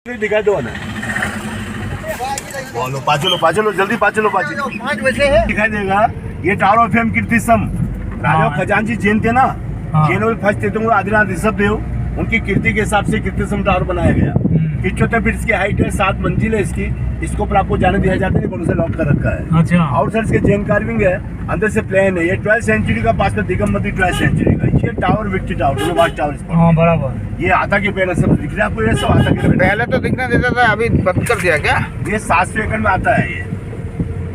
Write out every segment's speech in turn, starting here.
दिखा दो ना। बोलो पाँचो जल्दी पाँचो 5 बजे है दिखाई देगा। ये टावर ऑफ फेम कीर्तिस्तंभ राजा खजांची जैन थे ना, जैन और फर्स्ट थे आदिनाथ ऋषभ देव, उनकी कीर्ति के हिसाब से कीर्तिस्तंभ टावर बनाया गया। 75 फीट इसकी हाइट है, 7 मंजिल है इसकी। इसको पर आपको जाने दिया जाता है, कौन से लॉक कर रखा है। अच्छा। आउटसाइड के जैन कार्विंग है, अंदर से प्लेन है। ये 12th सेंचुरी का, पास में दिगंबरी 12th सेंचुरी का। ये टावर विक्ट्री टावर टावर बराबर। ये हाथा के पेड़ सब दिख रहा है आपको। ये सब हाथा के पेड़ पहले तो दिखना देता था, अभी बंद कर दिया क्या? ये 700 एकड़ में आता है। ये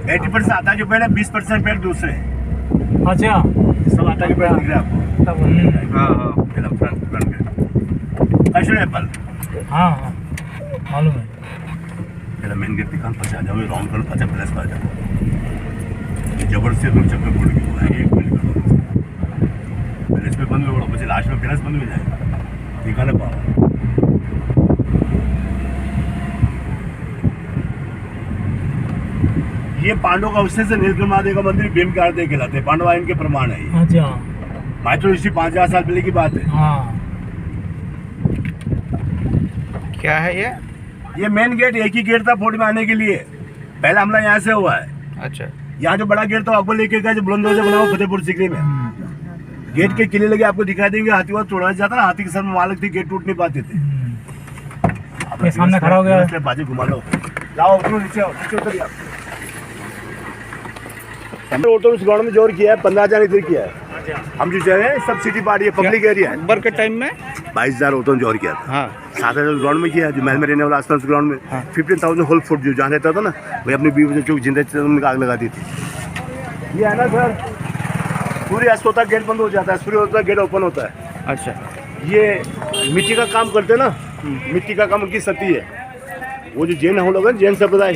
80% आता के पेड़ है, 20% पेड़ दूसरे। अच्छा, सब आता के पेड़ दिख रहा है आपको। Front Apple. हाँ मालूम है। पहले मेन गेट दिखा, पचा जाओ राउंड कर, पचा प्लस पा जाओ। जबरदस्ती तुम चक्कर फोड़ के हुआ है। 1 मिनट प्लस पे बंद हो, बचे लास्ट में प्लस बंद हो जाएगा, दिखा ना पाओ। ये पांडव का अवशेष है। नीलकंठ का मंदिर भीम के आरती कहलाते हैं। पांडवायन के प्रमाण है। अच्छा, माइथो ऋषि 5000 साल पहले की बात है। हाँ। क्या है ये मेन गेट एक ही गेट था फोर्ट में आने के लिए। पहला हमला यहाँ से हुआ है। अच्छा, यहाँ जो बड़ा गेट था अकबर लेके गया, जो बुलंद दरवाजा बना हुआ फतेहपुर सीकरी में। गेट के किले लगे आपको दिखा देंगे। हाथी वाथ तोड़ा जाता ना, हाथी के सर में मालक थी, गेट टूट नहीं पाते थे। ये सामने खड़ा हो गया। बाजी घुमा लो, लाओ नीचे उतर। हमने ऑटो उस ग्राउंड में जोर किया है, 15,000 इधर किया है। हम जो चाहे हैं सब सिटी पार्टी है, पब्लिक एरिया है। अकबर के टाइम में 22,000 ऑटो जोर किया था। हाँ, 7,000 ग्राउंड में किया, जो महल में रहने वाला आसपास ग्राउंड में। 15,000 होल फुट जो जहाँ रहता था ना, वही अपनी बीवी बच्चों को जिंदा आग लगा दी थी। ये है ना सर, सूर्य अस्त होता गेट बंद हो जाता है, सूर्य होता गेट ओपन होता है। अच्छा, ये मिट्टी का काम करते हैं ना, मिट्टी का काम उनकी शक्ति है। वो जो जैन हम लोग हैं, जैन संप्रदाय,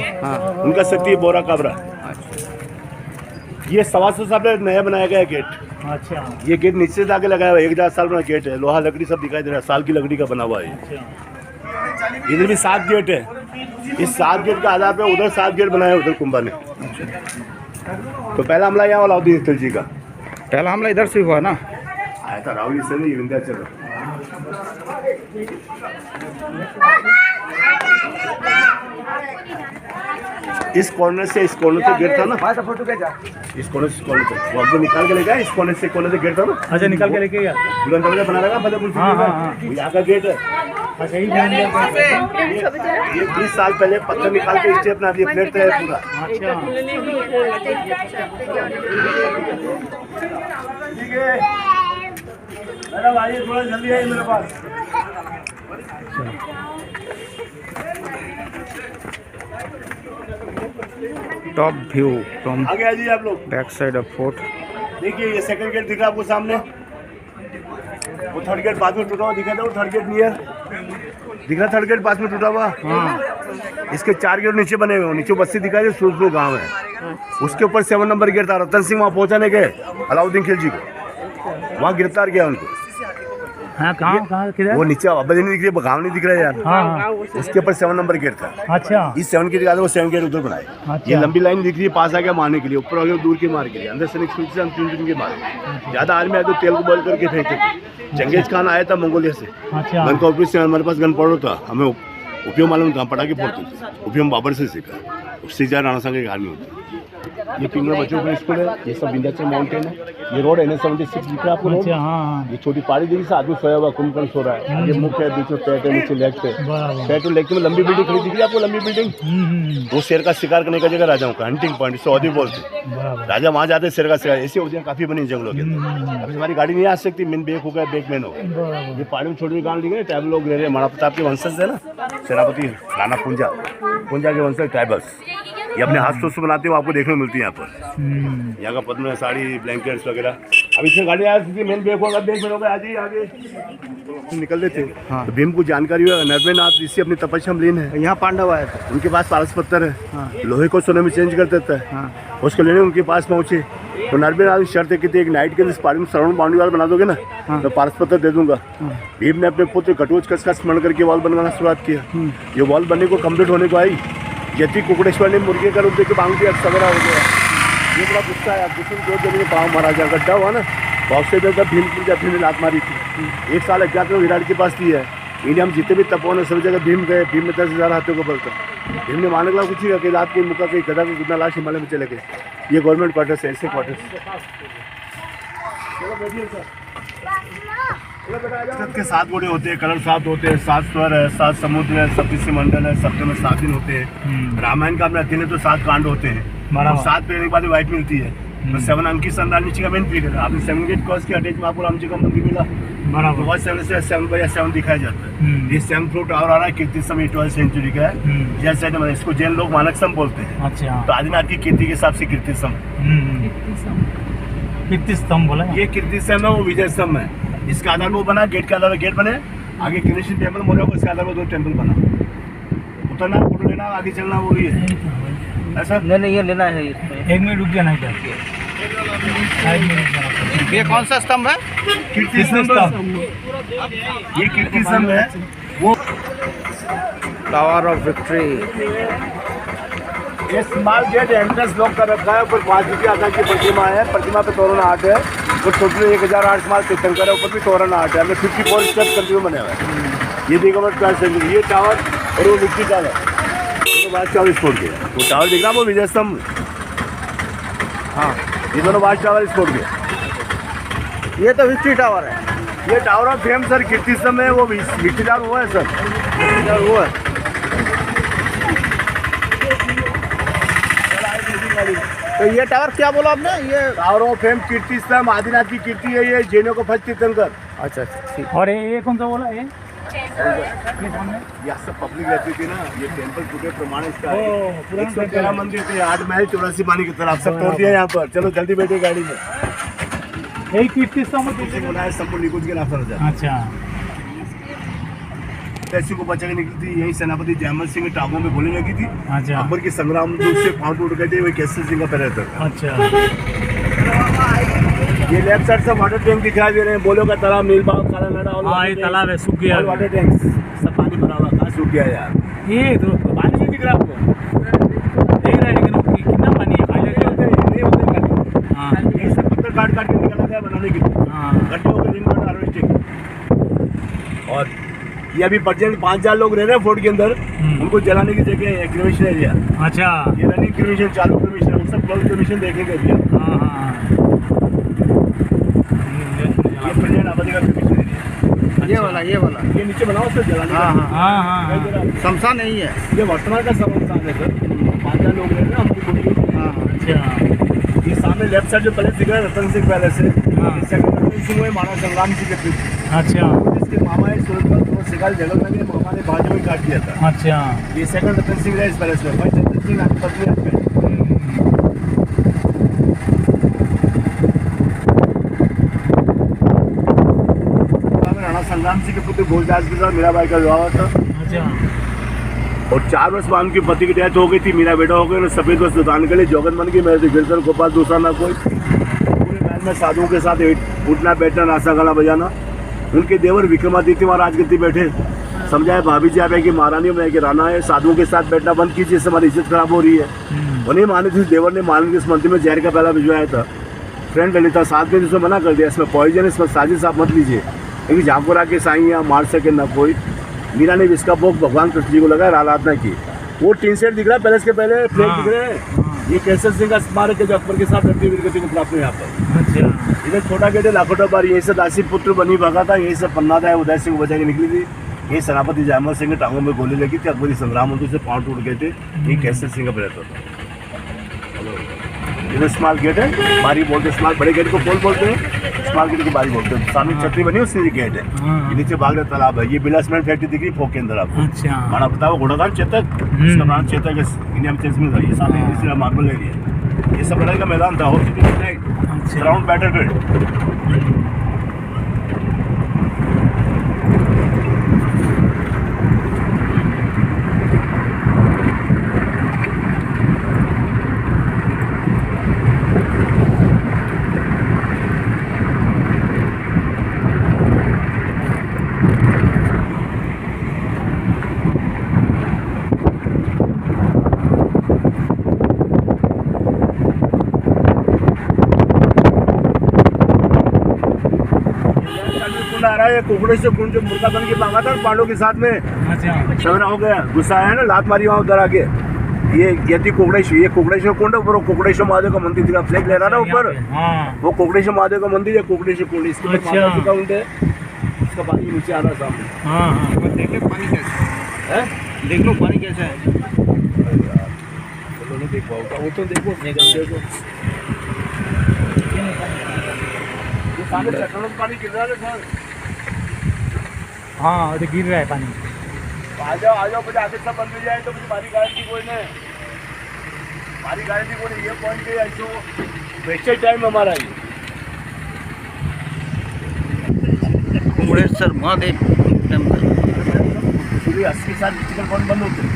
उनका शक्ति है बोरा काबरा। ये 125 साल पहले नया बनाया गया गेट। अच्छा, ये गेट नीचे से आके लगाया हुआ है। 1000 साल पुराना गेट है, लोहा लकड़ी सब दिखाई दे रहा है, साल की लकड़ी का बना हुआ है। इधर भी 7 गेट है। इस 7 गेट के आधार पे उधर 7 गेट बनाया उधर कुंभा ने। तो पहला हमला यहाँ अलाउद्दीन खिलजी का। पहला हमला इधर से हुआ ना? आया था राहुल से नहीं, विंध्याचल। इस कॉर्नर से इस कॉर्नर से गेट था ना, इस कॉर्नर से कॉर्नर तक वो आपको निकाल के लेगा। इस कॉर्नर से कॉर्नर से गेट था ना। अच्छा, निकाल के लेके गया। बुलंद दरवाजा बना रखा फतेहपुर सीकरी। यहाँ का गेट है। अच्छा, ये 20 साल पहले पत्थर निकाल के स्टेप बना दिए, प्लेट है पूरा। अच्छा, ठीक है मैडम, आइए थोड़ा जल्दी आइए मेरे पास। टॉप व्यू फ्रॉम आगे आ जाइए आप लोग। Back side of fort. देखिए ये सेकंड गेट दिख रहा है आपको सामने। वो थर्ड गेट बाद में टूटा हुआ दिखा था। वो थर्ड गेट नियर दिख रहा, थर्ड गेट पास में टूटा हुआ। इसके 4 गेट नीचे बने हुए। नीचे बस्ती दिखाई दे, सूरजपुर गाँव है। उसके ऊपर 7 नंबर गेट था। रतन सिंह वहाँ पहुँचाने गए अलाउद्दीन खिलजी को, वहाँ गिरफ्तार किया उनको। हाँ, कहाँ किधर? वो नीचे अब नहीं दिख रही, गाँव नहीं दिख रहा यार। हाँ, उसके ऊपर 7 नंबर गेट था। अच्छा, इस 7 गेट वो 7 गेट उधर बनाए। अच्छा। ये लंबी लाइन दिख रही है, पास आ गया मारने के लिए, ऊपर आ गया दूर के मार के लिए, अंदर से हम 3 के मारे। ज्यादा आर्मी आए तो तेल को बॉयल करके फेंकते थे। चंगेज खान आया था मंगोलिया से। अच्छा, गन का उपयोग से हमारे पास गन पाउडर था, हमें उपयोग मालूम था, पटाखे फोड़ते थे। उपयोग बाबर से सीखा, उससे ज्यादा राणा संघ की आर्मी होती। ये पिंगला बच्चों का स्कूल है। ये सब विंध्याचल माउंटेन है। ये रोड NH-76 दिख रहा है आपको रोड। अच्छा, हाँ, ये छोटी पहाड़ी दिखी से आदमी सोया हुआ, कुंभकर्ण सो रहा है। ये मुख है, बीच में पेट है, नीचे लेग पे। पेट और लेग में लंबी बिल्डिंग खड़ी दिख रही है आपको, लंबी बिल्डिंग। वो शेर का शिकार करने का जगह राजाओं का हंटिंग पॉइंट, सऊदी बोलते। राजा वहाँ जाते शेर का शिकार। ऐसी होती है काफी बनी जंगलों के अंदर। अभी हमारी गाड़ी नहीं आ सकती, मेन बेक हो गया, बेक मैन हो गया। ये पहाड़ी में छोटी गाँव दिख रहे, ट्राइबल लोग रह रहे हैं। महाराणा प्रताप के वंशज है ना, सेनापति राणा पुंजा के वंशज ट्राइबल्स। ये अपने हाथ से बनाते हैं, आपको देखने को मिलती है यहाँ पर। यहाँ का पद्म साड़ी, ब्लैंकेट्स वगैरह। अब इसमें गाड़ी आ सकती है, मेन बेक होगा, बेक में होगा। आगे निकल रहे थे। हाँ। तो भीम को जानकारी हुआ, नरवेनाथ ऋषि अपनी तपस्या में लीन है। यहाँ पांडव आया था, उनके पास पारस पत्थर है। हाँ। लोहे को सोने में चेंज कर देता है। हाँ। उसको लेने उनके पास पहुंचे तो नरवेनाथ की शर्त है कि एक नाइट के लिए पहाड़ी में सराउंड बाउंड्री वाल बना दोगे ना, तो पारस पत्थर दे दूंगा। भीम ने अपने पुत्र घटोत्कच का स्मरण करके वॉल बनवाना शुरुआत किया। ये वॉल बनने को कम्प्लीट होने को आई, यति कुकुड़ेश्वर ने मुर्गे का रूप देकर बांग दिया, सवेरा हो गया। ये बड़ा गुस्सा है। दूसरी 2 जगह पाँव महाराजा गड्ढा हुआ ना, बहुत से जगह भीम ने लात मारी थी। 1 साल अज्ञात में विराट के पास थी है। इंडिया में जितने भी तपोवन है सभी जगह भीम गए, भीम में 10,000 हाथियों को बलता। भीम ने मारने के लिए कुछ ही कि रात के मुका कहीं गधा को कितना लाश हिमालय में चले गए। ये गवर्नमेंट क्वार्टर्स है, ऐसे क्वार्टर्स। के 7 घोड़े होते हैं, कलर 7 होते हैं, 7 स्वर है, 7 समुद्र है, 27 मंडल है, सप्तम में 7 दिन होते हैं। रामायण का अपने दिन तो 7 कांड होते हैं, 7 पहले के बाद व्हाइट मिलती है। तो 7 अंक की संदान नीचे का मेन पीक है। आपने 7 गेट क्रॉस की अटैच में आपको राम जी का मंदिर मिला, बराबर 7 से 7 दिखाया जाता है। ये 7 फ्लोर टावर आ रहा है, कीर्ति स्तंभ 12वीं सेंचुरी का है। जैसे इसको जैन लोग मानक स्तंभ बोलते हैं। अच्छा, तो आदिनाथ की कीर्ति के हिसाब से कीर्ति स्तंभ, कीर्ति स्तंभ बोला। ये कीर्ति स्तंभ है, वो विजय स्तंभ है। इसके आधार पर वो बना, गेट के आधार पर गेट बने, आगे गणेश टेम्पल मोड़े को, इसके आधार पर 2 टेम्पल बना। उतरना, फोटो लेना, आगे चलना, वो ही है ऐसा। नहीं ये लेना है इसमें। 1 मिनट रुक जाना क्या? ये कौन सा स्तंभ है? कीर्ति स्तंभ। ये कीर्ति स्तंभ है, वो टावर ऑफ विक्ट्री। ये स्मॉल गेट एंट्रेंस लॉक कर रखा है। ऊपर 5 रुपये आकार की प्रतिमा है, प्रतिमा पे तोरण आर्ट है। वो टोटल 1008 स्मॉल तीर्थंकर है, ऊपर भी तोरण आर्ट है। हमने 54 स्टेप कंटिन्यू बने हुए हैं। ये देखो मैं 12th सेंचुरी, ये टावर और वो विक्ट्री टावर, दोनों वाच टावर स्पोर्ट के। वो टावर दिख रहा है, वो विजय स्तंभ। हाँ, ये दोनों वाच टावर स्पोर्ट के। ये तो विक्ट्री टावर है। ये टावर ऑफ फेम सर कीर्ति स्तंभ है, वो विक्ट्री टावर वो है सर, विक्ट्री टावर वो है। तो ये टावर क्या बोला आपने? ये टावर ऑफ फेम कीर्ति स्तंभ आदिनाथ की कीर्ति है। ये जैनों को फर्स्ट तीर्थंकर। अच्छा ठीक। और ये कौन सा बोला? ये यहाँ सब पब्लिक रहती थी ना। ये टेम्पल टूटे प्रमाण इसका है। ओह, पुराना 113 मंदिर थे, 8 महल, 84 पानी की तरफ सब तोड़ दिया यहाँ पर। चलो जल्दी बैठे गाड़ी में। यही कीर्ति स्तंभ बोला है सबको निकुंज के नाम से। अच्छा, ऐसी को बचा के निकली थी। यही सेनापति जयमल सिंह टांगों में गोली लगी थी। अच्छा, अकबर की संग्राम से पांव टूट गए थे। वही केसर सिंह का पैर था। अच्छा। ये लेफ्ट साइड से वाटर टैंक दिखाई दे रहे हैं। बोलो का तालाब, नीलबाग, काला नाडा और हाँ, ये तालाब है, सूख गया। वाटर टैंक सब पानी भरा हुआ, कहाँ सूख गया यार। ये तो पानी नहीं दिख रहा आपको? देख रहा है, लेकिन कितना पानी है? नहीं होते पानी। हाँ, ये सब पत्थर काट काट के निकाला गया बनाने के लिए। हाँ, गड्ढे होकर दिन भर हार्वेस्टिंग। और ये अभी पर्जेंट 5000 लोग रह रहे हैं फोर्ट के अंदर। उनको जलाने की जगह है, क्रिमिनेशन एरिया। अच्छा, ये रनिंग क्रिमिनेशन, चालू क्रिमिनेशन, सब क्लोज क्रिमिनेशन देखेंगे भैया। हाँ, हाँ, ये पर्जेंट आबादी का क्रिमिनेशन एरिया। ये वाला ये नीचे बनाओ सर जलाने हाँ, का। हाँ, हाँ, हाँ। शमशान नहीं है। ये वर्तमान का समस्या है सर। 5000 लोग रह रहे हैं हमको बोलिए। हाँ अच्छा, ये सामने लेफ्ट साइड जो पैलेस दिख रहा है रतन सिंह पैलेस है। हाँ। इस सेकंड रतन सिंह हुए महाराज संग्राम जी के पुत्र। अच्छा, इसके मामा है सूरत सिकाल जगह में मामा ने बाजू में काट दिया था। अच्छा। ये सेकंड रतन सिंह है इस पैलेस में। भाई रतन सिंह आपकी पत्नी आपके राणा संग्राम सिंह के पुत्र घोषदास के साथ मीराबाई का विवाह था। अच्छा, और 4 वर्ष बाद उनकी पति की डेथ हो गई थी। मीरा बेटा हो गए, उन्होंने सफेद वस्त्र दान के लिए जोगन मन की मेरे गिरधर गोपाल दूसरा ना कोई। पूरे महल में साधुओं के साथ उठना बैठना, नाचा गाना बजाना। उनके देवर विक्रमादित्य वहाँ राजगद्दी बैठे, समझाए भाभी जी आप है कि महारानी में कि राणा है, साधुओं के साथ बैठना बंद कीजिए, इससे हमारी इज्जत खराब हो रही है। उन्हें माने थे देवर ने मान के इस मंदिर में जहर का पहला भिजवाया था। फ्रेंड ललिता साथ में उसने मना कर दिया, इसमें पॉइजन, इसमें साजिश आप मत लीजिए, क्योंकि झाकुरा के साईं यहाँ मार सके ना कोई। मीरा ने इसका भोग भगवान कृष्ण जी को लगाया, आराधना की। वो टीन सेट दिख रहा है पैलेस के पहले, फ्लैग दिख रहे हैं। ये केसर सिंह का स्मारक है जो अकबर के साथ लड़ती वीरगति को प्राप्त हुआ यहाँ पर। अच्छा, इधर छोटा गेट है लाखोटा बार, यहीं से दासी पुत्र बनी भगा था, यहीं से पन्नादा है उदय सिंह बचा के निकली थी। ये सेनापति जयमल सिंह के टांगों में गोली लगी थी, अकबरी संग्राम होते से पांव टूट गए थे। ये केसर सिंह का प्रयत्न था। इधर स्मॉल गेट है, बारी बोलते हैं, स्मॉल बड़े गेट को पोल बोलते हैं, स्मॉल गेट को बारी बोलते हैं। सामने छतरी बनी उससे गेट है। ये नीचे बागरा तालाब है। ये बिलासमेंट फैक्ट्री दिख रही है फोक के अंदर आपको। अच्छा, माना बताओ घोड़ाधाम चेतक, इसका नाम चेतक है, इंडिया में चेस था। ये सामने तीसरा मार्बल एरिया, ये सब लड़ाई का मैदान था। और ग्राउंड बैटलफील्ड। ये कुकड़े से कुंड जो मुर्गा बन के मांगा था पांडव के साथ में अच्छा झगड़ा हो गया, गुस्सा आया ना, लात मारी वहाँ उधर आके। ये थी कुकड़ेश्वर, ये कुकड़ेश्वर कुंड, ऊपर कुकड़ेश्वर महादेव का मंदिर दिखा, फ्लैग लहरा ना ऊपर, हाँ वो कुकड़ेश्वर महादेव का मंदिर है, कुकड़ेश्वर कुंड, इसके ऊपर अच्छा। माता जी का कुंड है, इसका पानी नीचे आ रहा है सामने। हाँ हाँ देख लो पानी कैसा है, देख लो पानी कैसा है। चलो नहीं देख पाऊंगा, वो तो देखो देखो ये सामने चट्टानों में पानी गिर रहा है सर। हाँ तो गिर रहा है पानी। आ जाओ मुझे आगे सब बंद हो जाए तो मुझे हमारी गारंटी कोई नहीं, हमारी गारंटी कोई नहीं। ये पॉइंट पे ऐसे वेस्टेज टाइम हमारा ये। कुकड़ेश्वर महादेव टेम्पल। पूरी 80 साल चिकन पॉइंट बंद होते हैं।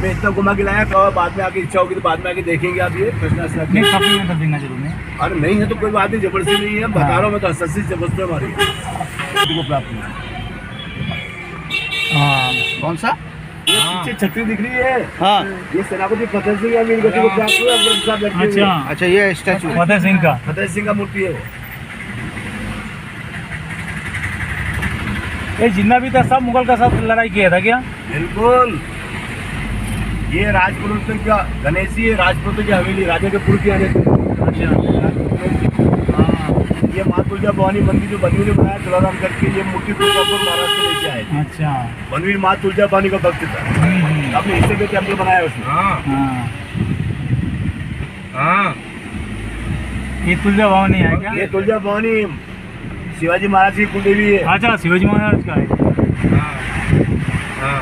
मैं इतना घुमा के लाया, कहो बाद में आके इच्छा होगी तो बाद में आके देखेंगे आप ये प्रश्न से। नहीं कभी में कर देंगे जरूर में। अरे नहीं है तो कोई बात नहीं, जबरदस्ती नहीं है, बता रहा हूँ मैं तो 80 जबरदस्ती हमारी को प्राप्त हुई। हाँ कौन सा? ये पीछे छतरी दिख रही है, हाँ ये सेनापति फतेह सिंह अमीर गति को प्राप्त हुआ, अफजल साहब बैठे हुए हैं। अच्छा अच्छा ये स्टैचू फतेह सिंह का। फतेह सिंह का मूर्ति है। ये जितना भी था सब मुगल का साथ लड़ाई किया था क्या? बिल्कुल, ये राजपुरोहित क्या गणेशी है, राजपुरोहित की हवेली, राजा के पुर की आने थे। अच्छा हाँ ये माँ तुलजा भवानी मंदिर जो बनवी ने बनाया तुलाराम करके, ये मूर्ति तुलजापुर महाराष्ट्र से लेके आए थे। अच्छा बनवी माँ तुलजा भवानी का भक्त था, अपने हिस्से के टेम्पल बनाया उसने। हाँ हाँ ये तुलजा भवानी है क्या? ये तुलजा भवानी शिवाजी महाराज की कुलदेवी है। अच्छा शिवाजी महाराज का है। हाँ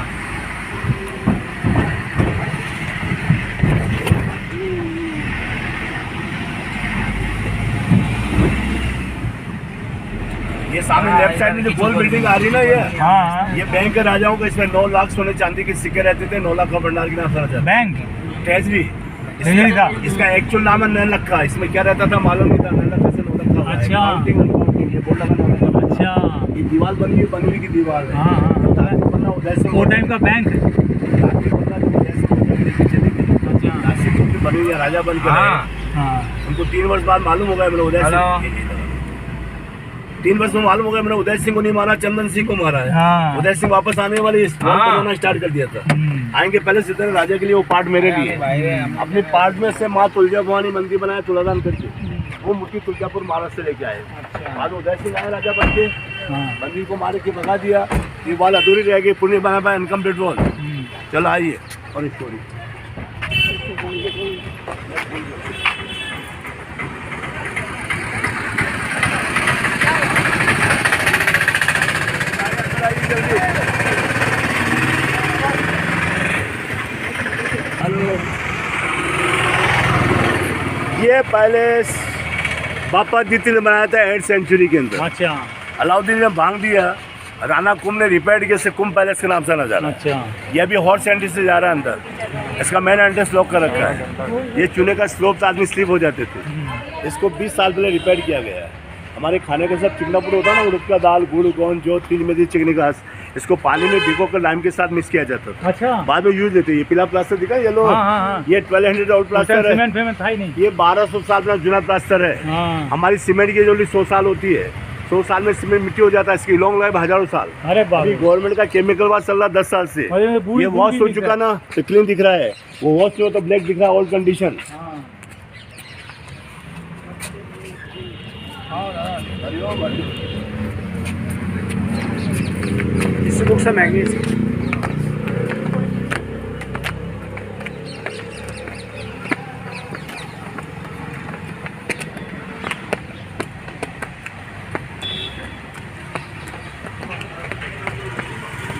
ये सामने लेफ्ट साइड में जो गोल बिल्डिंग आ रही है ना, हाँ ये बैंक है राजाओं का। इसमें 9 लाख सोने चांदी के सिक्के रहते थे, 9 लाख का भंडार की नाम था। बैंक ट्रेजरी ट्रेजरी था। इसका एक्चुअल नाम है 9 लाख का। इसमें क्या रहता था मालूम नहीं था, 9 लाख से 9 लाख का। अच्छा। अकाउंटिंग ये बोर्ड लगा नाम है। अच्छा ये दीवार बनी है, बनवी की दीवार है। हाँ हाँ ताजपुर बना उदय सिंह वो टाइम का बैंक। ताजपुर बना जो उदय सिंह लेके चले गए। अच्छा नासिक की बनवी है, राजा बन के रहे। हाँ उनको 3 वर्ष बाद मालूम हो गया मैंने उदय सिंह, 3 वर्ष में मालूम हो गया मैंने उदय सिंह को नहीं मारा, चंदन सिंह को मारा है। हाँ उदय सिंह वापस आने वाले बनाना स्टार्ट कर दिया था। आएंगे पहले सिद्धर राजा के लिए, वो पार्ट मेरे लिए। अपने पार्ट में से माँ तुलजा भवानी मंदिर बनाया तुलाराम करके, वो मूर्ति तुलजापुर महाराष्ट्र से लेके आए। बाद में उदय सिंह आए राजा बन के, मंदिर को मारे के भगा दिया। ये वाल अधूरी रह गई, पुण्य बना पाया इनकम्प्लीट वॉल। चलो आइए और स्टोरी। हेलो, ये पैलेस बापा द्वितीय ने बनाया था 8th सेंचुरी के अंदर। अच्छा अलाउद्दीन ने भांग दिया, राणा कुंभ ने रिपेयर किया, कुंभ पैलेस के नाम से ना जा रहा। अच्छा ये अभी हॉर्स एंट्री से जा रहा है अंदर। इसका मेन एंट्रेंस लॉक कर रखा है। ये चूने का स्लोप था, आदमी स्लिप हो जाते थे। इसको 20 साल पहले रिपेयर किया गया है। हमारे खाने का सब चिकनापुर होता है ना, उड़द का दाल, गुड़, गोंद, जो तिल, मेथी, चिकनी घास, इसको पानी में भिगो कर लाइम के साथ मिक्स किया जाता था। अच्छा बाद में यूज लेते। ये पीला प्लास्टर दिखा येलो, हाँ। ये 1200 ओल्ड प्लास्टर है। सीमेंट फेमेंट था ही नहीं। ये 1200 साल पुराना जुना प्लास्टर है। हाँ। हमारी सीमेंट की जो 100 साल होती है, 100 साल में सीमेंट मिट्टी हो जाता है। इसकी लॉन्ग लाइफ हजारों साल। अरे बाप अभी गवर्नमेंट का केमिकल वाश चल रहा 10 साल से। ये वॉश हो चुका ना, तो क्लीन दिख रहा है। वो वॉश जो तो ब्लैक दिख रहा है, ओल्ड कंडीशन। इसी बुक से मैग्नीज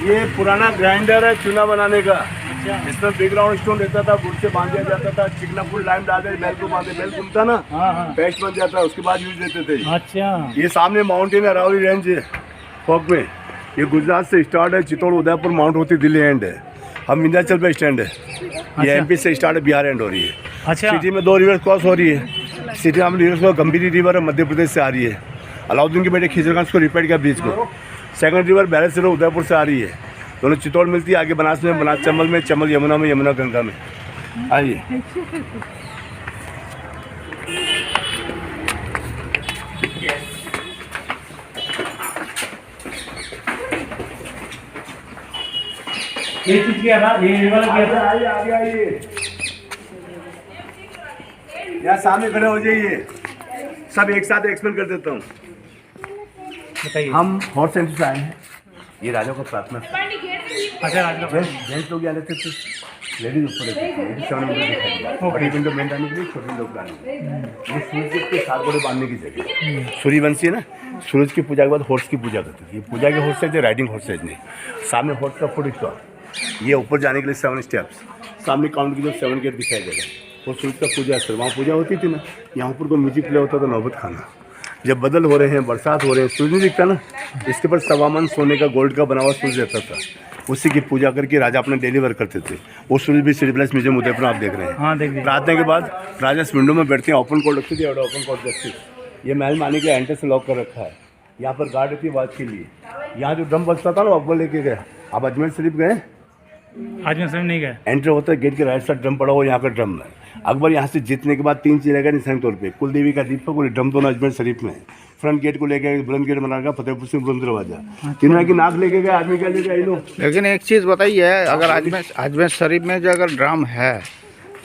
ये पुराना ग्राइंडर है चूना बनाने का। इसमें बैकग्राउंड स्टोन रहता था, गुड़ से बांध दिया जाता था, चिकना फुल लाइम डाल दे, बेल को बांधे, बेल घूमता ना, पेस्ट बन जाता है, उसके बाद यूज लेते थे। अच्छा ये सामने माउंटेन है, रावली रेंज है फोक में। ये गुजरात से स्टार्ट है, चित्तौड़, उदयपुर, माउंट होती दिल्ली एंड है। हम विंध्याचल पे स्टैंड है। ये एमपी से स्टार्ट है, बिहार एंड हो रही है। अच्छा सिटी में 2 रिवर क्रॉस हो रही है। सिटी में रिवर गंभीरी रिवर है, मध्य प्रदेश से आ रही है। अलाउद्दीन के बेटे खिजरगंज को रिपेयर किया ब्रिज को। Second river balance river Udaipur से आ रही है। दोनों चित्तौड़ मिलती है, आगे बनास में, बनास चंबल में, चंबल यमुना में, यमुना गंगा में। आइए ये चीज किया था, ये वाला किया था। आइए यहाँ सामने खड़े हो जाइए, सब एक साथ एक्सप्लेन कर देता हूँ। बताइए। हम हॉर्स सेंटर से आए हैं, ये राजा का प्रार्थना था। अच्छा राजू जेंट्स लोग यहाँ रहते थे, लेडीज ऊपर रहती थी, लेडीज 7 विंडो दिखाई, बड़ी विंडो मेन आने के लिए, छोटी लोग आने। ये सूरज के 7 घोड़े बांधने की जगह। सूर्यवंशी है ना, सूरज की पूजा के बाद हॉर्स की पूजा करते थे। ये पूजा के हॉर्स है, राइडिंग हॉर्स है नहीं। सामने हॉर्स का फुट स्टॉल, ये ऊपर जाने के लिए 7 स्टेप्स, सामने काउंट की जो 7 गेट दिखाई देगा, वो सूरज का पूजा स्थल। वहाँ पूजा होती थी ना, यहाँ पर कोई म्यूजिक प्ले होता था, नौबत खाना। जब बदल हो रहे हैं, बरसात हो रहे हैं, सूरज नहीं दिखता ना, इसके पर 1.25 मन सोने का गोल्ड का बना हुआ सूरज रहता था। उसी की पूजा करके राजा अपने डेली वर्क करते थे। वो सूरज भी सिटी प्लेस म्यूजियम उदयपुर आप देख रहे हैं। हाँ देख लीजिए। प्रार्थना के बाद राजा इस विंडो में बैठते हैं, ओपन कोर्ट रखती थी और ओपन कोर्ट जस्टिस। ये महल में आने के एंट्रेंस से लॉक कर रखा है। यहाँ पर गार्ड रहती है आवाज़ के लिए। यहाँ जो ड्रम बजता था ना, अकबर लेके गया। आप अजमेर शरीफ गए? आज मैं समझ नहीं गया। एंटर होता है, गेट के राइट साइड ड्रम पड़ा हुआ, यहाँ का ड्रम है। अकबर यहाँ से जीतने के बाद 3 चीज़ रहेगा निशानी तौर पे, कुलदेवी का दीपक और ड्रम दोनों अजमेर शरीफ में। फ्रंट गेट को लेके बुलंद गेट बना, फतेहपुर सिंह बुलंद दरवाजा, तीनों की नाक लेके गए। आदमी क्या लेके आई लोग। लेकिन एक चीज़ बताइए, अगर अजमेर शरीफ में जो अगर ड्रम है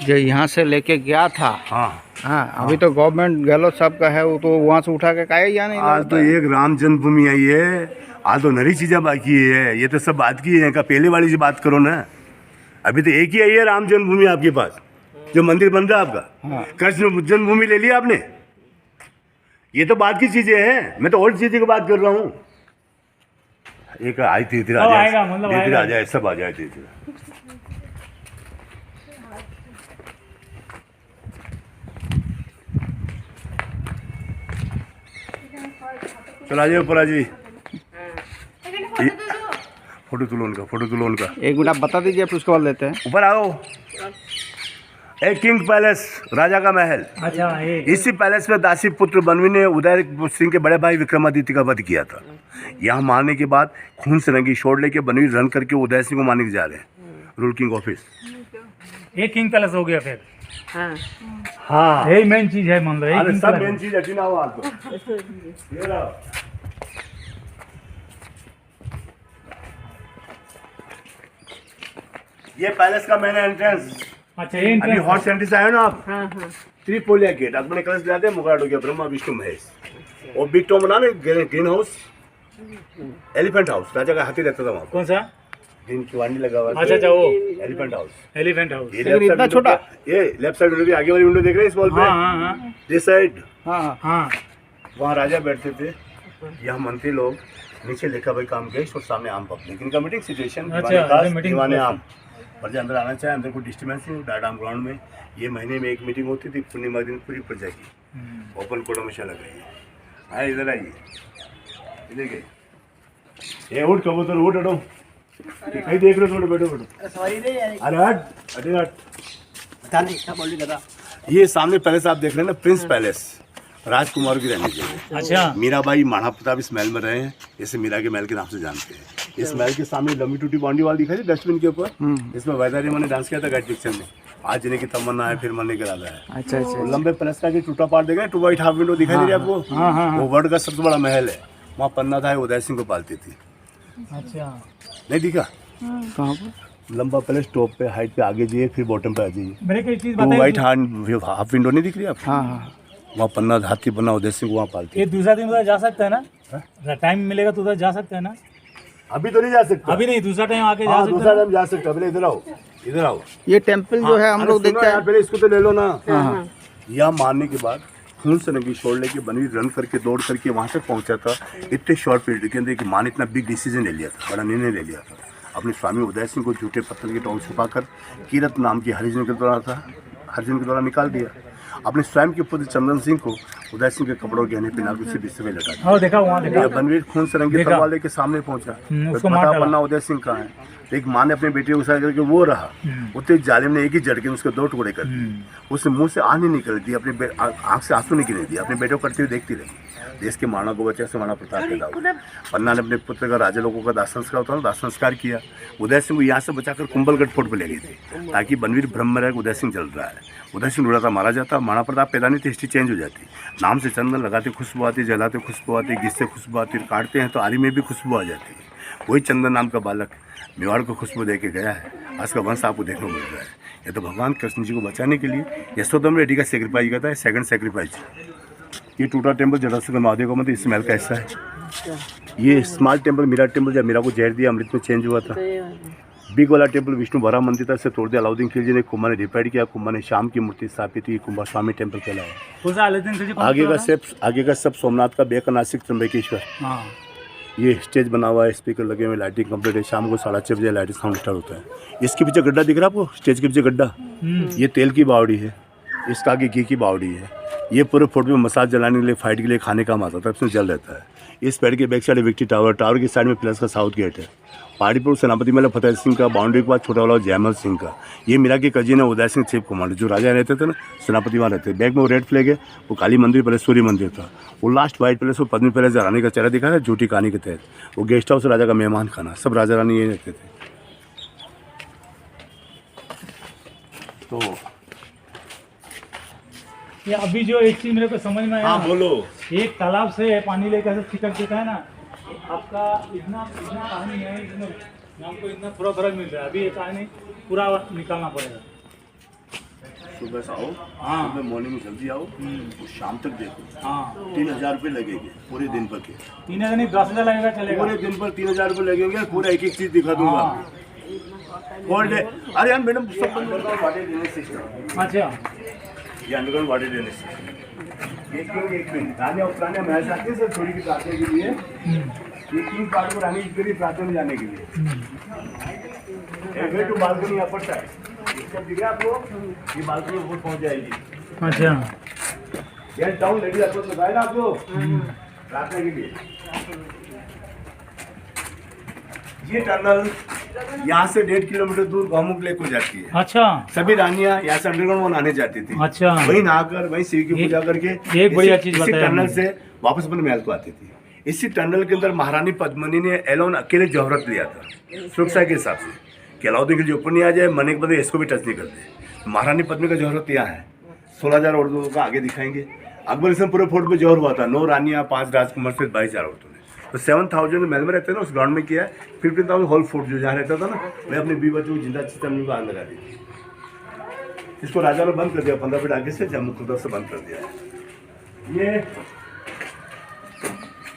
जो यहाँ से लेके गया था, हाँ अभी तो गवर्नमेंट गहलोत साहब का है, वो तो वहाँ से उठा के काहे या नहीं? आज तो एक राम जन्मभूमि आई है, आज तो नई चीज़ें बाकी है। ये तो सब बात की है, पहले वाली से बात करो ना। अभी तो एक ही आई है राम जन्मभूमि आपके पास, जो मंदिर बन रहा है आपका। कृष्ण जन्मभूमि ले लिया आपने, ये तो बात की चीजें हैं। मैं तो और चीजें की बात कर रहा हूँ। एक आई थी, धीरे आ जाए, सब आ जाए धीरे। चला जाइए ऊपर, आ जाइए। फोटो तुलो उनका, फोटो तुलो उनका। 1 मिनट आप बता दीजिए, फिर उसके बाद लेते हैं। ऊपर आओ। एक किंग पैलेस, राजा का महल। अच्छा इसी पैलेस में दासी पुत्र बनवी ने उदय सिंह के बड़े भाई विक्रमादित्य का वध किया था। यहाँ मारने के बाद खून से रंगी शोर लेके बनवी रन करके उदय सिंह को मारने के जा रहे हैं। रूल किंग ऑफिस, एक किंग पैलेस हो गया फिर। हाँ यही मेन चीज है, मान लो सब मेन चीज हटी ना हो। आपको ये रहा। ये पैलेस का मेन एंट्रेंस। अच्छा ये अभी हॉट सेंटर से आए ना आप। त्रिपोलिया गेट, अपने कलश लाते हैं, मुगाट हो गया, ब्रह्मा विष्णु महेश। और बिग टॉम बना ग्रीन हाउस, एलिफेंट हाउस, राजा का हाथी रहता था वहाँ। कौन सा? ग्रीन किवाड़ी लगा हुआ। अच्छा वो एलिफेंट हाउस। एलिफेंट हाउस इतना छोटा। ये लेफ्ट साइड विंडो, आगे वाली विंडो देख रहे हैं इस वॉल पे? हाँ दिस साइड। हाँ वहाँ राजा बैठते थे, यहाँ मंत्री लोग नीचे लिखा भाई काम गए और सामने आम पब्लिक, इनका मीटिंग सिचुएशन। दीवाने आम प्रजा अंदर आना चाहे, अंदर कोई डिस्टर्बेंस नहीं। डायडाम ग्राउंड में ये महीने में एक मीटिंग होती थी, पूर्णिमा दिन पूरी प्रजा की। ओपन कोर्ट हमेशा लगाइए। आए इधर आइए, इधर गए। ये उठ कबूतर उठ, हटो, कहीं देख रहे हो? बैठो बैठो। अरे हट, अरे हट। ये सामने पैलेस आप देख रहे हैं ना, प्रिंस पैलेस, राजकुमार की रहने के लिए। अच्छा मीराबाई महाराणा प्रताप इस महल में रहे हैं, इसे मीरा के महल के नाम से जानते हैं। इस महल के सामने लंबी टूटी बाउंड्री वाल दिखाई थी डस्टबिन के ऊपर, इसमें वैदारी ने डांस किया था गाइड पिक्चर में। आज जीने की तमन्ना है, फिर मरने के इरादा है। अच्छा और लंबे पैलेस का टूटा पार्ट देखें, 2 वाइट हाफ विंडो दिखाई दे रही है आपको। वो वर्ल्ड का सबसे बड़ा महल है। वहाँ पन्ना था, उदय सिंह को पालती थी। अच्छा नहीं दिखा? कहाँ पर? लंबा पैलेस, टॉप पे, हाइट पे आगे जाइए, फिर बॉटम पे आ जाइए। मेरे को एक चीज 2 वाइट हाफ विंडो नहीं दिख रही आपको? हाँ वहाँ पन्ना हाथी बना उदय सिंह वहाँ पालती। ये दूसरा दिन उधर जा सकता है ना? टाइम मिलेगा तो उधर जा सकते हैं ना? अभी तो नहीं जा सकता। अभी नहीं, दूसरा टाइम आके जा सकते दूसरा टाइम जा सकता। पहले इधर आओ, इधर आओ। ये टेम्पल जो है हम लोग देखते हैं। पहले इसको तो ले लो ना। यहाँ मारने के बाद खून से नंगी शोर लेके बनवी रन करके दौड़ करके वहाँ तक पहुँचा था। इतने शॉर्ट पीरियड के अंदर कि माँ ने इतना बिग डिसीजन ले लिया था, बड़ा निर्णय ले लिया था। अपने स्वामी उदय सिंह को झूठे पत्थर के टोंग छुपाकर कीरत नाम की हरिजन के द्वारा निकाल दिया। अपने स्वयं के पुत्र चंदन सिंह को उदय सिंह के कपड़ों गहने पहना के उसे बिस्तर में लगा दिया। देखा वहाँ देखा। बनवीर खून से रंगे तलवार लेके सामने पहुंचा, पता पन्ना उदय सिंह कहाँ है। एक माँ ने अपने बेटे को उछाल करके वो रहा, उतने जालिम ने एक ही झटके में उसके 2 टुकड़े कर दिए। उसने मुंह से आने निकल दी, अपने आंख से आंसू निकल दिए, अपने बेटे को करते हुए देखती रही। देश के महाराणा को बचा से महाराणा प्रताप पैदा हुआ। पन्ना ने अपने पुत्र का राजा लोगों का दाह संस्कार होता है, दाह संस्कार किया। उदय सिंह को यहाँ से बचाकर कुंभलगढ़ फोर्ट पर ले गए थे, ताकि बनवीर ब्रह्म में रह उदय सिंह चल रहा है। उदय सिंह ढूंढा था, मारा जाता, महाराणा प्रताप पैदा नहीं थे, हिस्ट्री चेंज हो जाती। नाम से चंदन लगाते खुशबू आती, जलाते खुशबू आती, घिसते खुशबू आती, काटते हैं तो आरी में भी खुशबू आ जाती है। वही चंदन नाम का बालक मेवाड़ को खुशबू दे के गया है, आज का वंश आपको देखने को मिल रहा है। ये तो भगवान कृष्ण जी को बचाने के लिए यशोदम रेड्डी का सेक्रीफाइस करता है, सेकंड सेक्रीफाइस। ये टूटा टेम्पल जटाशंकर महादेव का मंदिर इस महल का हिस्सा है। ये स्मॉल टेम्पल मीरा टेम्पल, जब मीरा को जहर दिया अमृत में चेंज हुआ था। बिग वाला टेम्पल विष्णु भरा मंदिर था, इसे तोड़ दिया अलाउद्दीन खिलजी ने। कुंभा ने रिपेयर किया, कुंभा ने शाम की मूर्ति स्थापित की, कुंभा स्वामी टेम्पल कहलाया। आगे का सब सोमनाथ का बेका नासिक त्र्यंबकेश्वर। ये स्टेज बना हुआ है, स्पीकर लगे हुए, लाइटिंग कंप्लीट है। शाम को 6:30 बजे लाइटिंग साउंड स्टार्ट होता है। इसके पीछे गड्ढा दिख रहा है आपको, स्टेज के पीछे गड्ढा, ये तेल की बावड़ी है, इसका आगे घी की बावड़ी है। ये पूरे फोर्ट में मसाज जलाने के लिए, फाइट के लिए, खाने का आता था, इसमें जल रहता है। इस पेड़ के बैक साइड विक्टी टावर, टावर की साइड में प्लस का साउथ गेट है। पहाड़ी पर सेनापति महल फतेह सिंह का, बाउंड्री के बाद छोटा वाला जयमल सिंह का। ये मीरा के कजिन है उदय सिंह चीफ कमांडर, जो राजा रहते थे ना, सेनापति वहाँ रहते। बैक में वो रेड फ्लैग है, वो काली मंदिर पहले सूर्य मंदिर था। वो लास्ट वाइट पैलेस, वो पद्मी पैलेस रानी का चेहरा दिखा था झूठी कहानी के तहत। वो गेस्ट हाउस राजा का मेहमान खाना, सब राजा रानी ये रहते थे। तो ये अभी जो एक चीज मेरे को समझ में आया, हाँ बोलो। एक तालाब से पानी लेकर ऐसे छिटक देता है ना, आपका इतना इतना कहानी है, इसमें हमको इतना थोड़ा फर्क मिल रहा है। अभी ये कहानी पूरा निकालना पड़ेगा। सुबह से आओ, हाँ, सुबह मॉर्निंग में जल्दी आओ, शाम तक देखो। हाँ, 3000 रुपये लगेंगे पूरे दिन पर के। 3000 नहीं 10,000 लगेगा, चलेगा। पूरे दिन पर 3000 रुपये लगेंगे, पूरा एक एक चीज दिखा दूंगा आपको। और अरे यार मैडम, सब अंडरग्राउंड वाटर ड्रेनेज सिस्टम। अच्छा, ये अंडरग्राउंड वाटर ड्रेनेज सिस्टम। एक मिनट राजा और पुराने महल आते हैं सर, थोड़ी की प्रार्थना के लिए। ये 3 पार्ट को रानी के लिए प्रार्थना में जाने के लिए। टू बालकनी अपर साइड, इसका दिख रहा है आपको, ये बालकनी ऊपर पहुंच जाएगी। अच्छा, ये डाउन लेडी अपर लगाए ना आपको प्रार्थना के लिए। ये टनल यहाँ से 1.5 किलोमीटर दूर गौमुख लेक को जाती है। अच्छा, सभी रानियां यहाँ से अंडरग्राउंड वो नहाने जाती थी। अच्छा, वहीं नहाकर वहीं शिव की पूजा करके एक बढ़िया चीज इसी बताया टनल आपने। से वापस अपने महल को आती थी। इसी टनल के अंदर महारानी पद्मिनी ने एलोन अकेले जौहरत लिया था सुरक्षा के हिसाब से, कि अलाउद्दीन खिलजी ऊपर नहीं आ जाए, मरने के बाद इसको भी टच नहीं करते। महारानी पद्मिनी का जौहरत यहाँ है। 16,000 औरतों का आगे दिखाएंगे। अकबर इसमें पूरे फोर्ट पे जौहर हुआ था, 9 रानियां, 5 राजकुमार से 22,000 औरतों ने। तो 7,000 महल में रहते हैं ना, उस ग्राउंड में किया है। 15,000 होल फोर्ट जो जहाँ रहता था ना, मैं अपने बीवी बच्चों को जिंदा चितम को आग लगा दी थी। इसको राजा ने बंद कर दिया, 15 फीट आगे से जम्मू खुदा से बंद कर दिया है।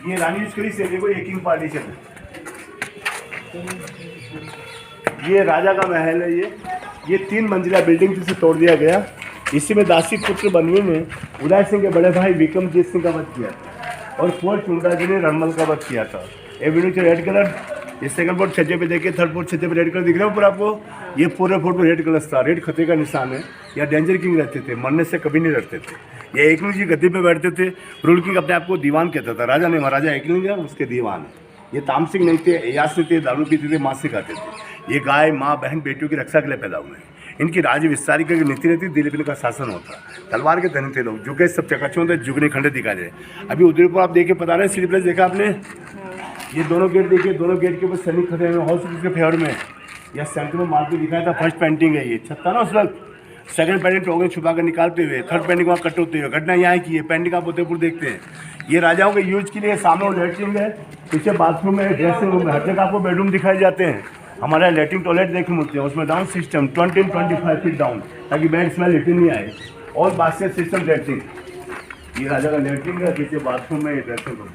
ये रानी यूज करी से देखो, ये किंग पार्टीशन है। ये राजा का महल है। ये 3 मंजिला बिल्डिंग जिसे तोड़ दिया गया। इसी में दासी पुत्र बनवी ने उदय सिंह के बड़े भाई विक्रमजीत सिंह का वध किया था, और फोर्ट चुंडा जी ने रणमल का वध किया था। एवेन्यू रेड कलर, ये सेकंड फोर्ट छज्जे पे देखिए, थर्ड फोर्ट छज्जे पे रेड कलर दिख रहा है ऊपर आपको। ये पूरे फोर्ट में रेड कलर था, रेड खतरे का निशान है। या डेंजर किंग रहते थे, मरने से कभी नहीं डरते थे। ये एकलिंग जी गद्दी पे बैठते थे। रूल किंग अपने आप को दीवान कहता था, राजा ने महाराजा एकलिंग है, उसके दीवान है। ये तामसिक नहीं थे, अयास नहीं थे, दारू पीते थे, मांस खाते थे। ये गाय माँ बहन बेटियों की रक्षा के लिए पैदा हुए हैं। इनकी राज्य विस्तारी की नीति रहती, दिलीप का शासन होता। तलवार के धनी थे लोग, जुगे सब चकाचौंध, जुगने खंडे दिखा जाए। अभी उदयपुर आप देखे पता रहे, सिटी प्लेस देखा आपने, ये दोनों गेट देखिए, दोनों गेट के ऊपर सैनिक खड़े हुए हाउस के फेवर में। यह सेंटर में मार्क भी दिखाया था। फर्स्ट पेंटिंग है ये, छत्ता ना उस वक्त। सेकंड पेंटिंग टोकन छुपा कर निकालते हुए, थर्ड पेंटिंग वहाँ कट होते हुए। घटना यहाँ की है, पेंटिंग आप उदयपुर देखते हैं। ये राजाओं के यूज के लिए सामने वो लेटरिन है, पीछे बाथरूम है, ड्रेसिंग रूम है, हर जगह आपको बेडरूम दिखाए जाते हैं। हमारे लेटरिन टॉयलेट देखने मिलते हैं, उसमें डाउन सिस्टम 20-25 फीट डाउन, ताकि बैड स्मेल लेटरिन नहीं आए। और बास्केट सिस्टम लेटरिन, ये राजा का लेटरिन है, पीछे बाथरूम है, ड्रेसिंग रूम।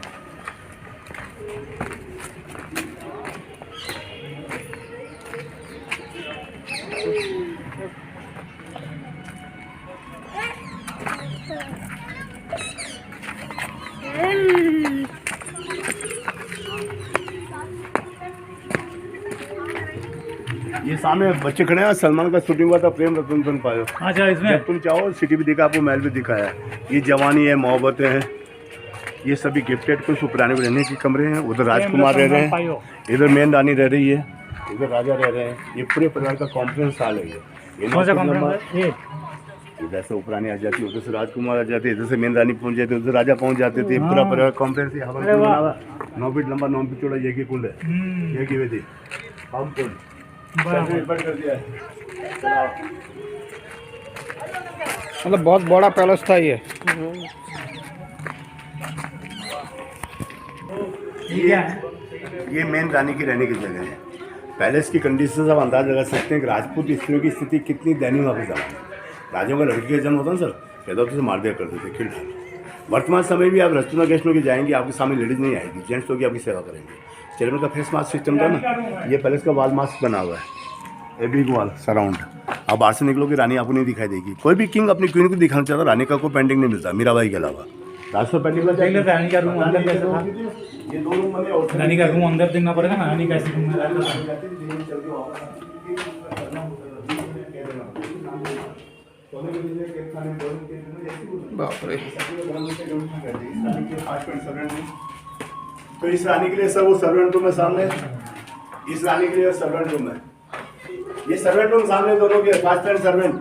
ये सामने बच्चे खड़े हैं, सलमान का शूटिंग हुआ था, प्रेम रतन तुम पायो। अच्छा, इसमें जब तुम चाहो सिटी भी दिखा, आपको महल भी दिखाया। ये जवानी है, मोहब्बतें हैं, ये सभी गिफ्टेड कुछ पुराने रहने के कमरे हैं। उधर राजकुमार रह रहे हैं, इधर मेन रानी रह रही है, इधर राजा रह रहे हैं। ये पूरे परिवार का कॉन्फ्रेंस हॉल है। ये इधर से उपरानी आ जाती है, उधर से राजकुमार आ जाते, इधर से मेन रानी पहुंच जाती है, उधर राजा पहुंच जाते थे। पूरा परिवार कॉन्फ्रेंस 9 फीट लंबा, 9 फीट चौड़ा, ये की कुल है, ये की वेदी हम कुल कर दिया है। मतलब बहुत बड़ा पैलेस था ये। ये मेन रानी की रहने की जगह है। पैलेस की कंडीशन से आप अंदाज लगा सकते हैं कि राजपूत स्त्रियों की स्थिति कितनी दयनीय वहाँ पे जमाने में। राजाओं का लड़की का जन्म होता ना सर, पैदा होते से मार दिया करते थे, किल डाल। वर्तमान समय भी आप रेस्टोरेंट गेस्ट लोग जाएंगे, आपके सामने लेडीज नहीं आएगी, जेंट्स लोग आपकी सेवा करेंगे। चेयरमैन का फेस मास्क सिस्टम था ना, ये पैलेस का वॉल मास्क बना हुआ है, ए बिग वॉल सराउंड। आप बाहर से निकलोगे रानी आपको नहीं दिखाई देगी। कोई भी किंग अपनी क्वीन को दिखाना चाहता, रानी का कोई पेंटिंग नहीं मिलता मीराबाई के अलावा। राजस्व पेंटिंग रानी का रूम अंदर कैसे था? ये दो रूम बने और रानी का रूम अंदर देखना पड़ेगा ना, रानी कैसे रूम में रहता था। बाप रे। तो इस रानी के लिए सर वो सर्वेंट रूम है सामने, इस रानी के लिए सर्वेंट रूम है। ये सर्वेंट रूम सामने दोनों के फास्ट एंड सर्वेंट।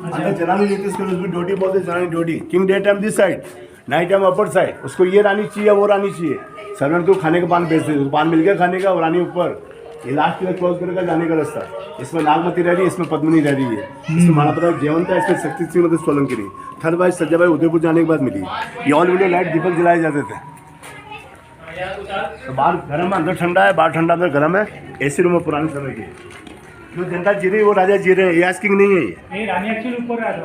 अंदर जनानी लेती है, उसको ड्यूटी बोलते हैं, जनानी duty. King day time this side, night time upper side. उसको ये रानी चाहिए, वो रानी चाहिए। सर्वेंट को खाने का पान बेचते हैं, पान मिल गया खाने का, और रानी ऊपर। ये लास्ट ईयर क्लोज करेगा जाने का रास्ता। इसमें नागमती रह रही है, इसमें पद्मिनी रह रही है, इसमें महाराणा जयवंत है, इसमें शक्ति सिंह मतलब सोलंकी। थर्ड बाई सज्जाबाई उदयपुर जाने के बाद मिली। ये ऑल इंडिया लाइट दीपक जलाए जाते थे। तो बाहर गर्म है, अंदर ठंडा है, बाहर ठंडा अंदर गर्म है। एसी रूम है पुराने समय की। जो जनता जी रही है वो राजा जी रहे हैं, ये आस्किंग नहीं है। ये रानी एक्चुअली ऊपर रहा था,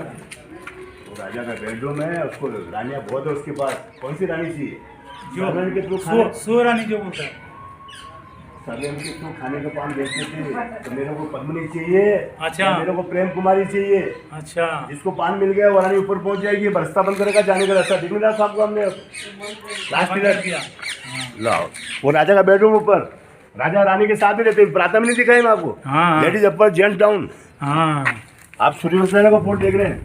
वो राजा का बेडरूम है, उसको रानियाँ बहुत है उसके पास। कौन सी रानी चाहिए? जो के थ्रू सो रानी जो बोलता है, सर्वेंट के थ्रू खाने का पान बेचते थे। तो मेरे को पद्मिनी चाहिए, अच्छा, मेरे को प्रेम कुमारी चाहिए। अच्छा, जिसको पान मिल गया वो रानी ऊपर पहुंच जाएगी, बरस्ता बंद करेगा, जाने का रास्ता दिख नहीं रहा साहब को हमने लास्ट ईयर किया। लाओ वो राजा का बेडरूम ऊपर, राजा रानी के साथ ही रहते। प्रातः में नहीं दिखाई मैं आपको, हाँ, लेडीज अपर जेंट्स डाउन। हाँ, आप सूर्यवंशना का फोटो देख रहे हैं,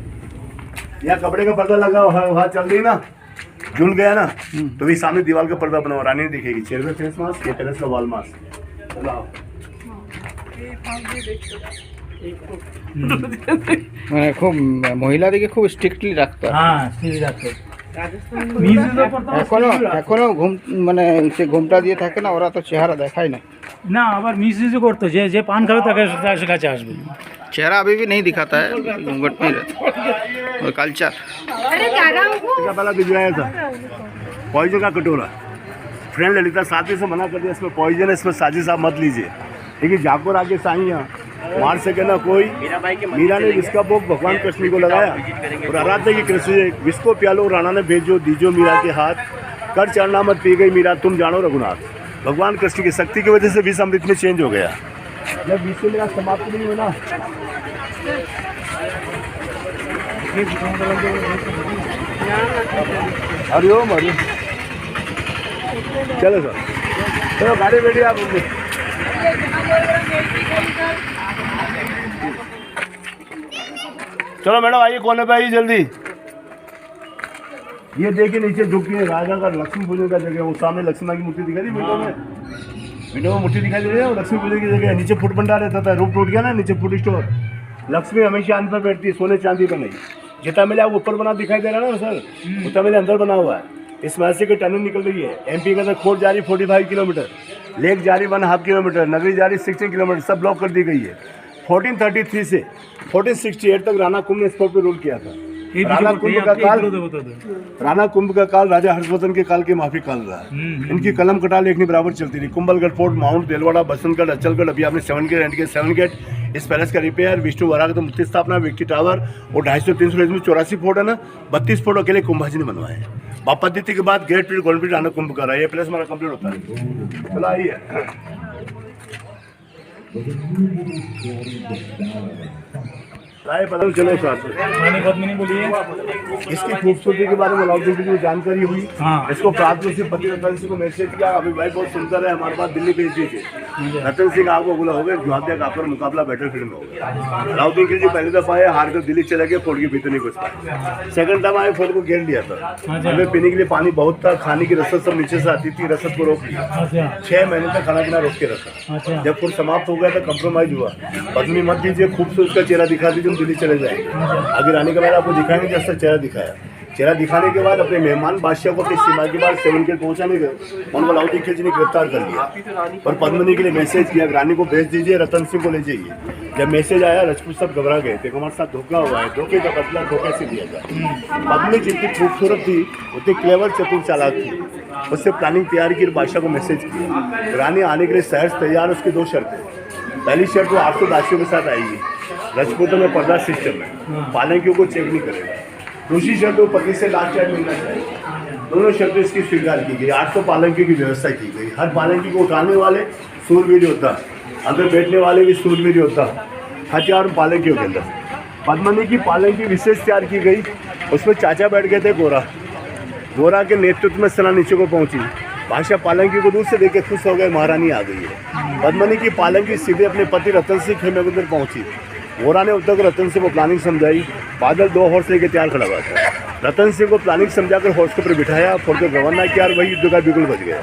यहाँ कपड़े का पर्दा लगा वहाँ चल रही ना, झुल गया ना, तो भी सामने दीवार का पर्दा बना हुआ, रानी नहीं दिखेगी। चेहरे पे फेस मास्क, ये पैलेस का वॉल मास्क। খুব মহিলাদেরকে খুব স্ট্রিক্টলি রাখতে হয়। হ্যাঁ ঠিক আছে। মিউজিকের উপর তো এখনো ঘুম মানে সে ঘুমটা দিয়ে থাকে না, ওরা তো চেহারা দেখায় না। না আবার মিউজিক করতো, যে যে পান খাবে তাকে তার কাছে আসবে। चेहरा अभी भी नहीं दिखाता है, घूंघट में रहता और कल्चर। पहला भिजवाया था पॉइजन का कटोरा, फ्रेंड ललिता साथी से मना कर दिया, इसमें पॉइजन है, इसमें साजिश आप मत लीजिए। लेकिन जाकोर आगे साइयाँ मार सके ना कोई। मीरा ने विष का भोग भगवान कृष्ण को लगाया और आराध्य की कृष्ण विष को प्यालो, राणा ने भेजो दीजो मीरा के हाथ, कर चढ़ना मत पी गई मीरा तुम जानो रघुनाथ। भगवान कृष्ण की शक्ति की वजह से विष अमृत में चेंज हो गया। जब विष से मेरा समाप्त नहीं हुआ, हरिओम हरिओम। चलो सर, चलो गाड़ी बैठिए आप। चलो मैडम आइए, कोने पे आइए जल्दी। ये देखिए नीचे झुकिए, राजा का लक्ष्मी पूजन का जगह, वो सामने लक्ष्मी माँ की मूर्ति दिखाई दी विंडो में, विंडो में मूर्ति दिखाई दे रही है, वो लक्ष्मी पूजन की जगह है। नीचे फुट भंडार रहता था, रूप टूट गया ना, नीचे फुट स्टोर। लक्ष्मी हमेशा अंदर बैठती है, सोने चांदी पर नहीं। जितना मेले आप ऊपर बना दिखाई दे रहा है ना सर, उतना मेले अंदर बना हुआ है। इस मैसे की टनल निकल रही है। एमपी का तो खोट जा रही 45 किलोमीटर, लेक जा रही 1.5 किलोमीटर, नगरी जा रही 16 किलोमीटर, सब ब्लॉक कर दी गई है। 1433 से 1468 तक राणा कुंभ ने स्पॉट पे रूल किया था। राणा कुंभ का काल राजा हर्षवर्धन के काल के माफी काल रहा है। इनकी कलम कटा लेखनी बराबर चलती थी। कुंभलगढ़ फोर्ट, माउंट देलवाड़ा, बसंतगढ़, अचलगढ़, अभी आपने 7 गेट एंड के 7 गेट, इस पैलेस का रिपेयर, विष्णु वराह का मूर्ति स्थापना, विक्टी टावर और 250-300 में 84 फोर्ट है ना, 32 फोर्ट अकेले कुंभाजी ने बनवाए। बापा दीदी के बाद गेट पीरियड कॉन्फ्लिक्ट राणा कुंभ का रहा है। ये पैलेस हमारा कंप्लीट होता है। चलो आइए, चलो साथ इसकी खूबसूरती के बारे में लॉकडाउन की जानकारी हुई। हाँ। इसको प्राप्त से पति रतन सिंह को मैसेज किया, अभी भाई बहुत सुंदर है, हमारे पास दिल्ली भेज दीजिए। रतन सिंह आपको बोला होगा जोहाद्या का पर मुकाबला बैटलफील्ड में होगा। अलाउद्दीन खिलजी पहले दफा आए, हार कर दिल्ली चले गए, फोर्ट के भीतर नहीं घुस पाए। सेकंड टाइम आए, फोर्ट को घेर लिया था। हमें पीने के लिए पानी बहुत था, खाने की रसद सब नीचे से आती थी, रसद को रोक लिया। 6 महीने तक खाना पीना रोक के रखा। जब फोर्ट समाप्त हो गया तो कम्प्रोमाइज हुआ। पत्नी मत दीजिए, खूबसूरत का चेहरा दिखा दीजिए, हम दिल्ली चले जाएंगे। आगे रानी का मैंने आपको दिखाएंगे, जैसा चेहरा दिखाया। चेहरा दिखाने के बाद अपने मेहमान बादशाह को अपनी सीमा के बाद 7 गेट पहुंचाने गए, उनको अलाउद्दीन खिलजी ने गिरफ्तार कर लिया और पद्मिनी के लिए मैसेज किया, रानी को भेज दीजिए, रतन सिंह को ले जाइए। जब मैसेज आया, राजपूत सब घबरा गए थे, हमारे साथ धोखा हुआ है, धोखे का बदला धोखे से दिया जाए। पद्मिनी जितनी खूबसूरत थी उतनी क्लेवर चतुर चालाक थी। उससे प्लानिंग तैयार की और बादशाह को मैसेज किया रानी आने के लिए शहर से तैयार। उसकी 2 शर्तें। पहली शर्त वो 800 दासियों के साथ आएगी, राजपूतों में पर्दा सिस्टम है, पालकियों को चेक नहीं करेगा। दूसरी शर्त वो पति से लास्ट टाइम मिलना चाहिए। दोनों शर्तें इसकी स्वीकार की गई। 800 पालकियों की व्यवस्था की गई। हर पालकी को उठाने वाले सूरवीर योद्धा, अंदर बैठने वाले भी सूरवीर योद्धा, हथियार पालकियों के अंदर। पद्मनी की पालकी विशेष तैयार की गई। उसमें चाचा बैठ गए थे गोरा के नेतृत्व में सेना नीचे को पहुंची। बादशाह पालकी को दूर से देख के खुश हो गए, महारानी आ गई है। पद्मनी की पालकी सीधे अपने पति रतन सिंह खेमे के अंदर पहुंची। गोरा ने उद्धव रतन सिंह को प्लानिंग समझाई। बादल 2 हॉर्स लेके तैयार खड़ा हुआ था। रतन सिंह को प्लानिंग समझाकर हॉर्स के ऊपर बिठाया, फोड़ के रवाना किया और वही युद्ध का बिल्कुल बच गया।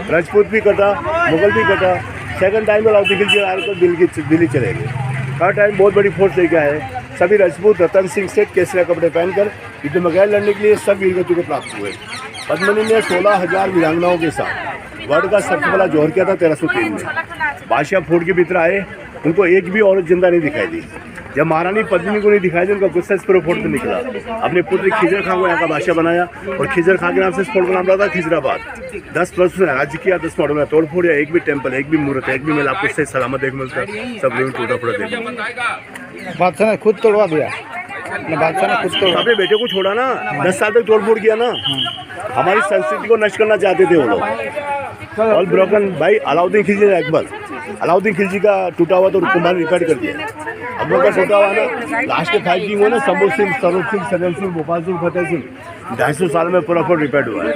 राजपूत भी कटा, मुगल भी कटा। सेकंड टाइम में अलाउद्दीन खिलजी आकर तो दिल्ली चले गए। हर टाइम बहुत बड़ी फोर्स लेके आए। सभी राजपूत रतन सिंह से केसरिया कपड़े पहनकर युद्ध में गए लड़ने के लिए। सब वीरगति को प्राप्त हुए। पद्मनी ने 16,000 वीरांगनाओं के साथ वर्ल्ड का सबसे बड़ा जोहर किया था 1303 में। बादशाह फूट के भीतर आए, उनको एक भी औरत जिंदा नहीं दिखाई दी। जब महारानी पद्मिनी को नहीं दिखाई दी, उनका गुस्सा इस पर फोर्ट में निकला। अपने पुत्र खिजर खां को यहाँ का बादशाह बनाया और खिजर खां के नाम से इस फोर्ट का नाम रहा था खिजराबाद। 10 वर्ष में राज्य किया, 10 मॉडल में तोड़ फोड़, एक भी टेम्पल, एक भी मूर्त, एक भी मेल आपको इससे सलामत देखने मिलता। सब लोग टूटा फूटा देखा। बादशाह ने खुद तोड़वा दिया। बादशाह ने खुद तोड़ अपने बेटे को छोड़ा ना, 10 साल तक तोड़ फोड़ किया ना। हमारी संस्कृति को नष्ट करना चाहते थे वो लोग। ऑल ब्रोकन भाई अलाउद्दीन खिलजी ने अकबर, अलाउद्दीन खिलजी का टूटा हुआ तो कुमार रिपेयर कर दिया। अकबर का टूटा हुआ ना, लास्ट के 5 किंग हुए ना, शंभू सिंह, सरूप सिंह, सदन सिंह, भोपाल सिंह, फतेह सिंह, 250 साल में पूरा रिपेयर हुआ है।